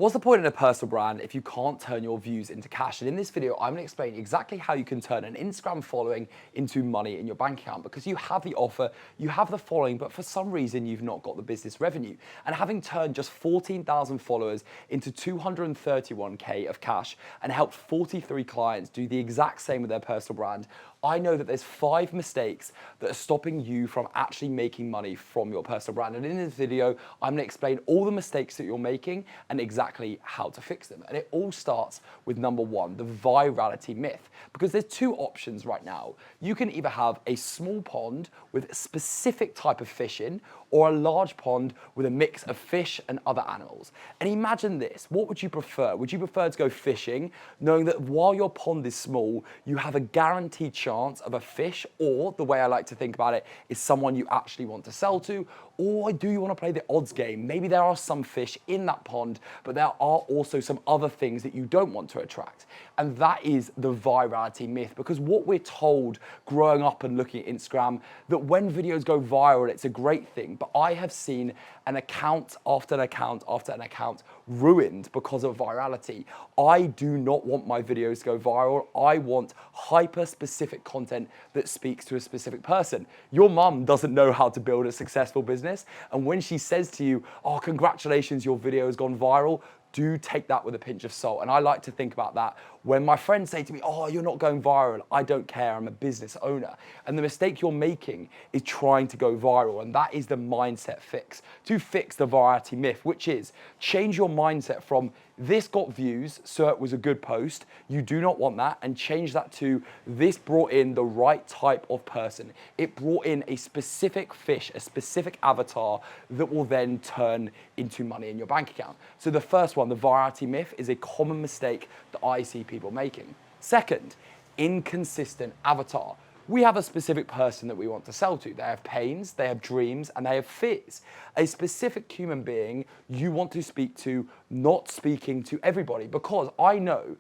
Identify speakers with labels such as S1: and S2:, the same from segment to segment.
S1: What's the point in a personal brand if you can't turn your views into cash? And in this video, I'm gonna explain exactly how you can turn an Instagram following into money in your bank account, because you have the offer, you have the following, but for some reason you've not got the business revenue. And having turned just 14,000 followers into 231K of cash and helped 43 clients do the exact same with their personal brand, I know that there's 5 mistakes that are stopping you from actually making money from your personal brand. And in this video, I'm gonna explain all the mistakes that you're making and exactly how to fix them. And it all starts with number 1, the virality myth. Because there's 2 options right now. You can either have a small pond with a specific type of fish in, or a large pond with a mix of fish and other animals. And imagine this, what would you prefer? Would you prefer to go fishing, knowing that while your pond is small, you have a guaranteed chance of a fish, or the way I like to think about it is someone you actually want to sell to? Or do you want to play the odds game? Maybe there are some fish in that pond, but there are also some other things that you don't want to attract. And that is the virality myth, because what we're told growing up and looking at Instagram, that when videos go viral, it's a great thing. But I have seen an account after an account after an account ruined because of virality. I do not want my videos to go viral. I want hyper-specific content that speaks to a specific person. Your mum doesn't know how to build a successful business, and when she says to you, "Oh, congratulations, your video has gone viral," do take that with a pinch of salt. And I like to think about that when my friends say to me, "Oh, you're not going viral." I don't care, I'm a business owner. And the mistake you're making is trying to go viral. And that is the mindset fix to fix the virality myth, which is change your mindset from "this got views, so it was a good post." You do not want that, and change that to "this brought in the right type of person. It brought in a specific fish, a specific avatar that will then turn into money in your bank account." So the first one, the virality myth, is a common mistake that I see people making. Second, inconsistent avatar. We have a specific person that we want to sell to. They have pains, they have dreams, and they have fears. A specific human being you want to speak to, not speaking to everybody, because I know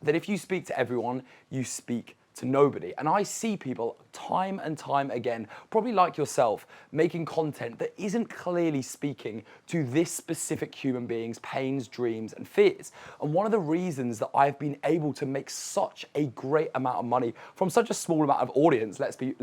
S1: that if you speak to everyone, you speak to nobody. And I see people time and time again, probably like yourself, making content that isn't clearly speaking to this specific human being's pains, dreams, and fears. And one of the reasons that I've been able to make such a great amount of money from such a small amount of audience, let's be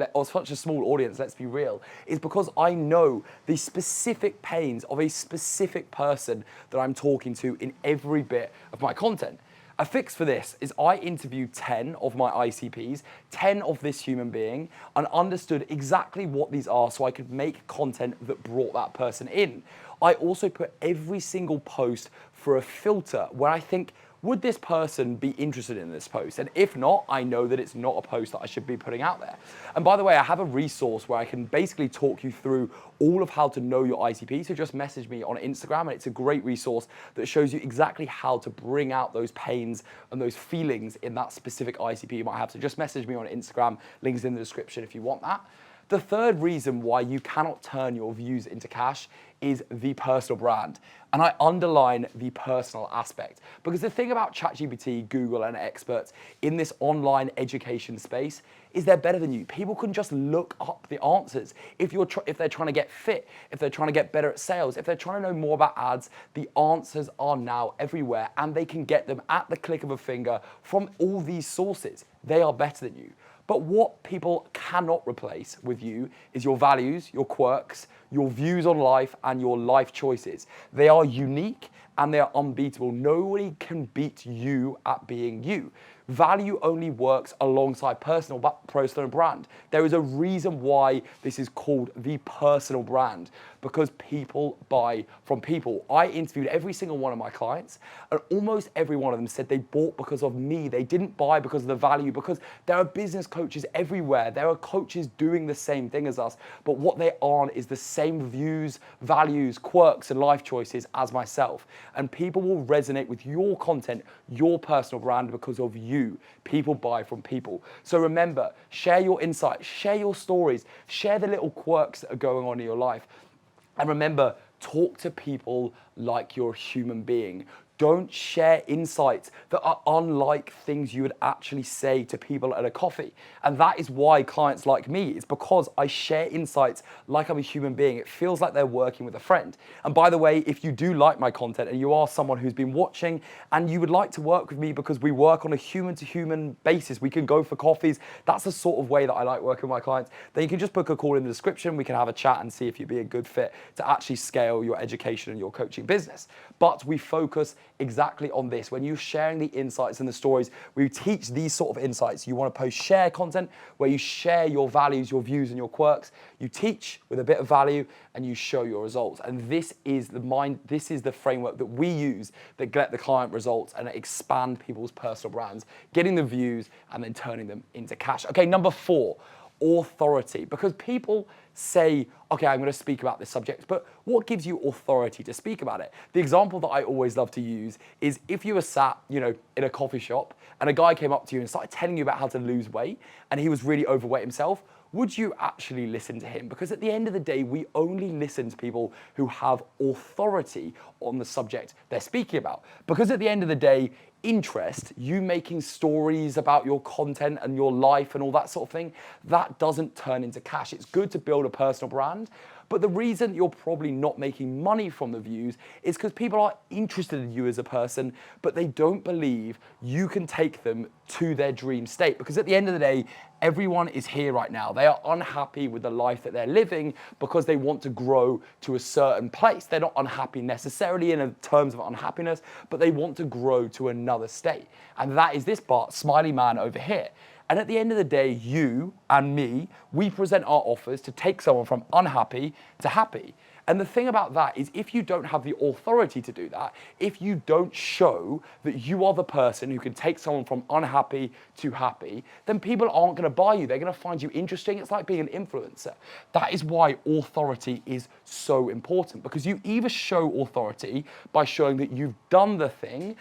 S1: real, is because I know the specific pains of a specific person that I'm talking to in every bit of my content. A fix for this is I interviewed 10 of my ICPs, 10 of this human being, and understood exactly what these are so I could make content that brought that person in. I also put every single post for a filter where I think, would this person be interested in this post? And if not, I know that it's not a post that I should be putting out there. And by the way, I have a resource where I can basically talk you through all of how to know your ICP. So just message me on Instagram, and it's a great resource that shows you exactly how to bring out those pains and those feelings in that specific ICP you might have. So just message me on Instagram, links in the description if you want that. The third reason why you cannot turn your views into cash is the personal brand. And I underline the personal aspect, because the thing about ChatGPT, Google, and experts in this online education space is they're better than you. People can just look up the answers. If they're trying to get fit, if they're trying to get better at sales, if they're trying to know more about ads, the answers are now everywhere, and they can get them at the click of a finger from all these sources. They are better than you. But what people cannot replace with you is your values, your quirks, your views on life, and your life choices. They are unique and they are unbeatable. Nobody can beat you at being you. Value only works alongside personal brand. There is a reason why this is called the personal brand, because people buy from people. I interviewed every single one of my clients, and almost every one of them said they bought because of me. They didn't buy because of the value, because there are business coaches everywhere. There are coaches doing the same thing as us, but what they aren't is the same views, values, quirks, and life choices as myself. And people will resonate with your content, your personal brand, because of you. People buy from people. So remember, share your insights, share your stories, share the little quirks that are going on in your life. And remember, talk to people like you're a human being. don't share insights that are unlike things you would actually say to people at a coffee. And that is why clients like me, it's because I share insights like I'm a human being. It feels like they're working with a friend. And by the way, if you do like my content and you are someone who's been watching and you would like to work with me because we work on a human to human basis, we can go for coffees. That's the sort of way that I like working with my clients. Then you can just book a call in the description. We can have a chat and see if you'd be a good fit to actually scale your education and your coaching business. But we focus exactly on this. When you're sharing the insights and the stories, we teach these sort of insights. You want to post share content where you share your values, your views, and your quirks. You teach with a bit of value and you show your results. And this is the framework that we use that get the client results and expand people's personal brands, getting the views and then turning them into cash. Okay, number 4, authority. Because people say, okay, I'm going to speak about this subject, but what gives you authority to speak about it? The example that I always love to use is if you were sat, in a coffee shop and a guy came up to you and started telling you about how to lose weight and he was really overweight himself, would you actually listen to him? Because at the end of the day, we only listen to people who have authority on the subject they're speaking about. Because at the end of the day, interest, you making stories about your content and your life and all that sort of thing, that doesn't turn into cash. It's good to build a personal brand, but the reason you're probably not making money from the views is because people are interested in you as a person, but they don't believe you can take them to their dream state. Because at the end of the day, everyone is here right now. They are unhappy with the life that they're living because they want to grow to a certain place. They're not unhappy necessarily in terms of unhappiness, but they want to grow to another state. And that is this smiley man over here. And at the end of the day, you and me, we present our offers to take someone from unhappy to happy. And the thing about that is if you don't have the authority to do that, if you don't show that you are the person who can take someone from unhappy to happy, then people aren't going to buy you. They're going to find you interesting. It's like being an influencer. That is why authority is so important, because you either show authority by showing that you've done the thing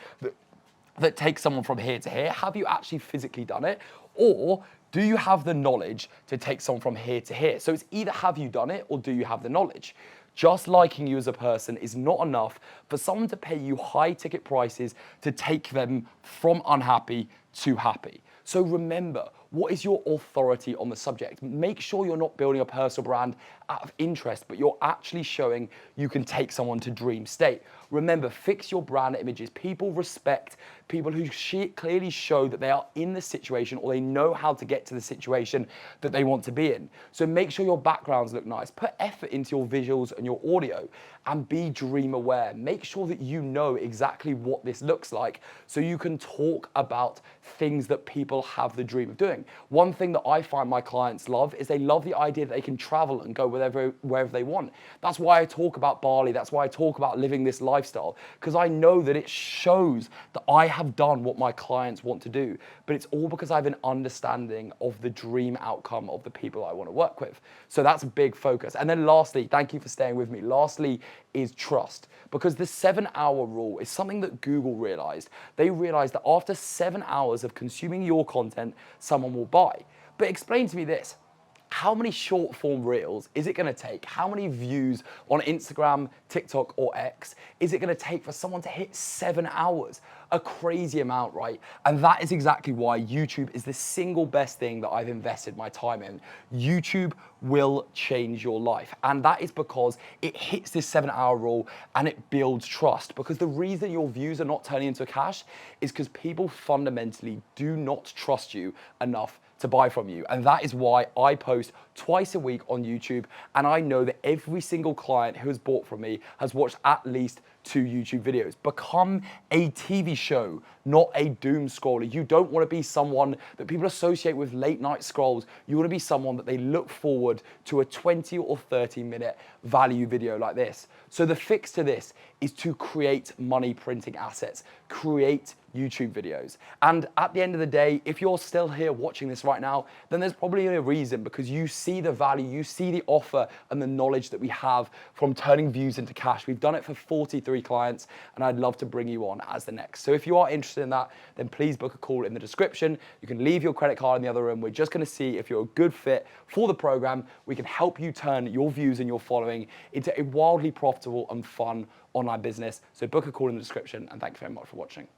S1: that takes someone from here to here. Have you actually physically done it? Or do you have the knowledge to take someone from here to here? So it's either have you done it or do you have the knowledge? Just liking you as a person is not enough for someone to pay you high ticket prices to take them from unhappy to happy. So remember, what is your authority on the subject? Make sure you're not building a personal brand out of interest, but you're actually showing you can take someone to dream state. Remember, fix your brand images. People respect people who clearly show that they are in the situation or they know how to get to the situation that they want to be in. So make sure your backgrounds look nice. Put effort into your visuals and your audio and be dream aware. Make sure that you know exactly what this looks like so you can talk about things that people have the dream of doing. One thing that I find my clients love is they love the idea that they can travel and go wherever they want. That's why I talk about Bali. That's why I talk about living this lifestyle, because I know that it shows that I have done what my clients want to do, but it's all because I have an understanding of the dream outcome of the people I want to work with. So that's a big focus. And then lastly, thank you for staying with me. Lastly is trust, because the 7-hour rule is something that Google realized. They realized that after 7 hours of consuming your content, someone will buy. But explain to me this. How many short form reels is it going to take? How many views on Instagram, TikTok, or X is it going to take for someone to hit 7 hours? A crazy amount, right? And that is exactly why YouTube is the single best thing that I've invested my time in. YouTube will change your life. And that is because it hits this 7-hour rule and it builds trust. Because the reason your views are not turning into cash is because people fundamentally do not trust you enough to buy from you. And that is why I post twice a week on YouTube. And I know that every single client who has bought from me has watched at least 2 YouTube videos. Become a TV show, not a doom scroller. You don't want to be someone that people associate with late night scrolls. You want to be someone that they look forward to a 20 or 30 minute value video like this. So the fix to this is to create money printing assets, create YouTube videos. And at the end of the day, if you're still here watching this right now, then there's probably a reason, because you see the value, you see the offer and the knowledge that we have from turning views into cash. We've done it for 43 clients, and I'd love to bring you on as the next. So if you are interested in that, then please book a call in the description. You can leave your credit card in the other room. We're just gonna see if you're a good fit for the program. We can help you turn your views and your following into a wildly profitable and fun online business. So book a call in the description, and thank you very much for watching.